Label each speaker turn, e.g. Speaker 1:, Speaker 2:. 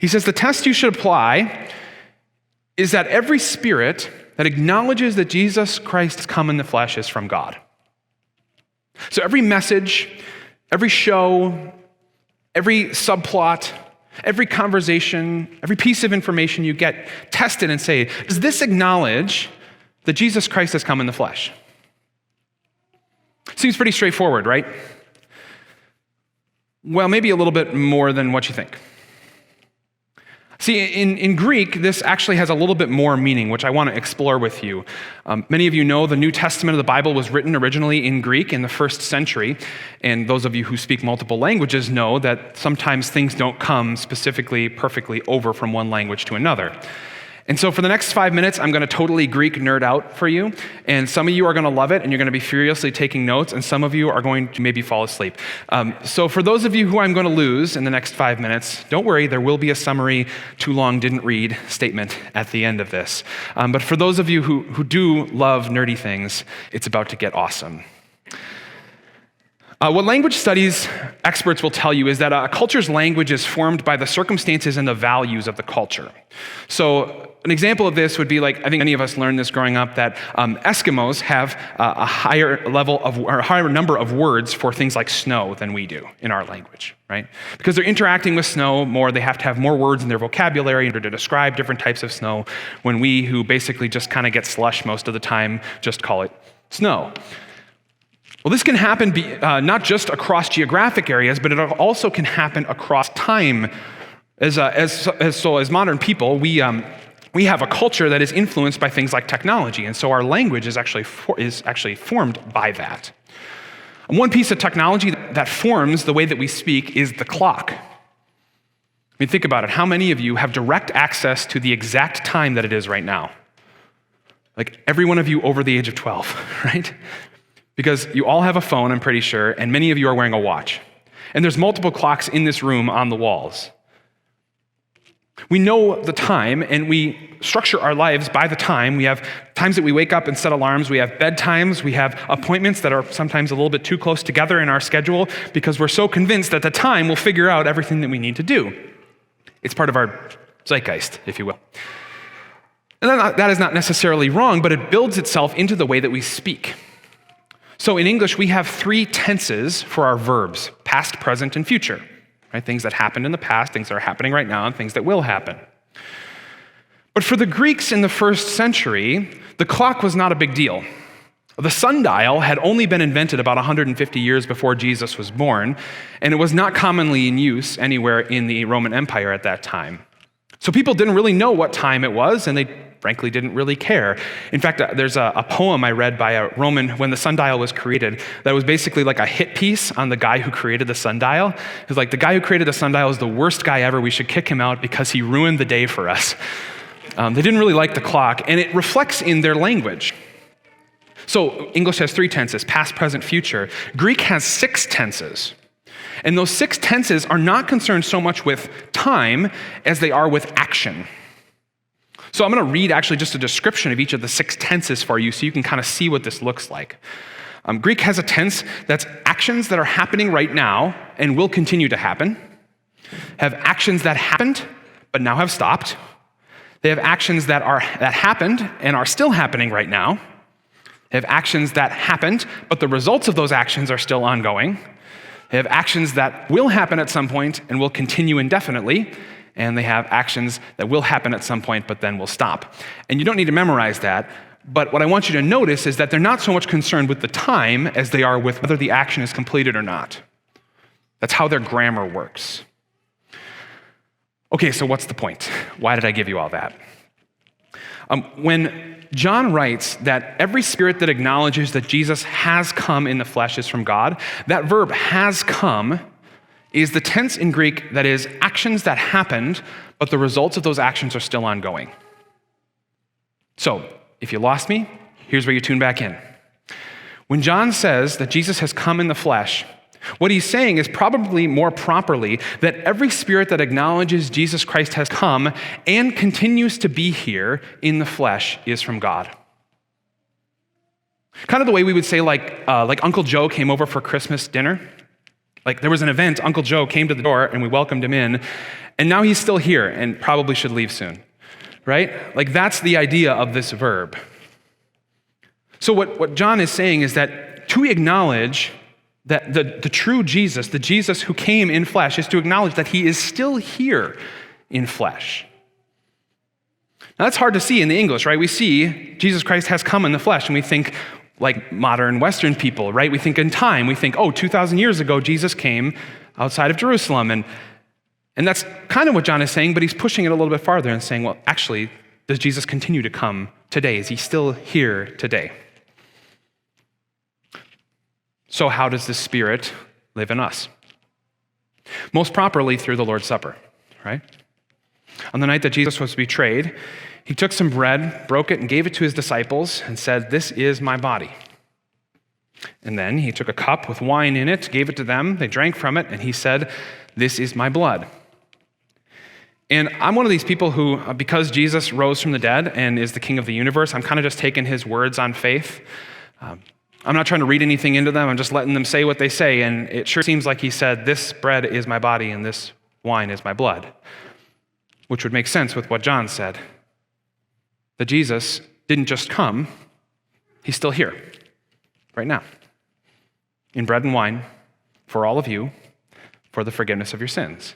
Speaker 1: He says the test you should apply is that every spirit that acknowledges that Jesus Christ has come in the flesh is from God. So every message, every show, every subplot, every conversation, every piece of information you get, test it and say, does this acknowledge that Jesus Christ has come in the flesh? Seems pretty straightforward, right? Well, maybe a little bit more than what you think. See, in Greek, this actually has a little bit more meaning, which I want to explore with you. Many of you know the New Testament of the Bible was written originally in Greek in the 1st century, and those of you who speak multiple languages know that sometimes things don't come specifically, perfectly over from one language to another. And so for the next 5 minutes, I'm going to totally Greek nerd out for you, and some of you are going to love it, and you're going to be furiously taking notes, and some of you are going to maybe fall asleep. So for those of you who I'm going to lose in the next 5 minutes, don't worry, there will be a summary, too long, didn't read statement at the end of this. But for those of you who do love nerdy things, it's about to get awesome. What language studies experts will tell you is that a culture's language is formed by the circumstances and the values of the culture. So an example of this would be like, I think many of us learned this growing up, that Eskimos have a higher level of, or a higher number of words for things like snow than we do in our language, right? Because they're interacting with snow more, they have to have more words in their vocabulary in order to describe different types of snow, when we, who basically just kind of get slush most of the time, just call it snow. Well, this can happen not just across geographic areas, but it also can happen across time. As modern people, we have a culture that is influenced by things like technology, and so our language is actually formed by that. And one piece of technology that forms the way that we speak is the clock. I mean, think about it. How many of you have direct access to the exact time that it is right now? Like every one of you over the age of 12, right? Because you all have a phone, I'm pretty sure, and many of you are wearing a watch. And there's multiple clocks in this room on the walls. We know the time, and we structure our lives by the time. We have times that we wake up and set alarms. We have bedtimes. We have appointments that are sometimes a little bit too close together in our schedule because we're so convinced that the time will figure out everything that we need to do. It's part of our zeitgeist, if you will. And that is not necessarily wrong, but it builds itself into the way that we speak. So in English, we have 3 tenses for our verbs: past, present, and future. Right? Things that happened in the past, things that are happening right now, and things that will happen. But for the Greeks in the 1st century, the clock was not a big deal. The sundial had only been invented about 150 years before Jesus was born, and it was not commonly in use anywhere in the Roman Empire at that time. So people didn't really know what time it was, and they frankly didn't really care. In fact, there's a poem I read by a Roman when the sundial was created that was basically like a hit piece on the guy who created the sundial. It was like, the guy who created the sundial is the worst guy ever. We should kick him out because he ruined the day for us. They didn't really like the clock, and it reflects in their language. So English has 3 tenses: past, present, future. Greek has 6 tenses. And those 6 tenses are not concerned so much with time as they are with action. So I'm going to read actually just a description of each of the 6 tenses for you so you can kind of see what this looks like. Greek has a tense that's actions that are happening right now and will continue to happen, have actions that happened but now have stopped. They have actions that happened and are still happening right now. They have actions that happened, but the results of those actions are still ongoing. They have actions that will happen at some point and will continue indefinitely. And they have actions that will happen at some point, but then will stop. And you don't need to memorize that, but what I want you to notice is that they're not so much concerned with the time as they are with whether the action is completed or not. That's how their grammar works. Okay, so what's the point? Why did I give you all that? When John writes that every spirit that acknowledges that Jesus has come in the flesh is from God, that verb has come is the tense in Greek that is actions that happened, but the results of those actions are still ongoing. So, if you lost me, here's where you tune back in. When John says that Jesus has come in the flesh, what he's saying is probably more properly that every spirit that acknowledges Jesus Christ has come and continues to be here in the flesh is from God. Kind of the way we would say like Uncle Joe came over for Christmas dinner. Like there was an event, Uncle Joe came to the door and we welcomed him in, And now he's still here and probably should leave soon, right? Like that's the idea of this verb. So what John is saying is that to acknowledge that the true Jesus, the Jesus who came in flesh, is to acknowledge that he is still here in flesh. Now that's hard to see in the English, right? We see Jesus Christ has come in the flesh, and we think like modern Western people, right? We think in time. We think, 2,000 years ago, Jesus came outside of Jerusalem. And that's kind of what John is saying, but he's pushing it a little bit farther and saying, well, actually, does Jesus continue to come today? Is he still here today? So how does the Spirit live in us? Most properly through the Lord's Supper, right? On the night that Jesus was betrayed, he took some bread, broke it, and gave it to his disciples and said, "This is my body." And then he took a cup with wine in it, gave it to them, they drank from it, and he said, "This is my blood." And I'm one of these people who, because Jesus rose from the dead and is the king of the universe, I'm kind of just taking his words on faith. I'm not trying to read anything into them. I'm just letting them say what they say. And it sure seems like he said, "This bread is my body and this wine is my blood," which would make sense with what John said. That Jesus didn't just come, he's still here, right now, in bread and wine, for all of you, for the forgiveness of your sins.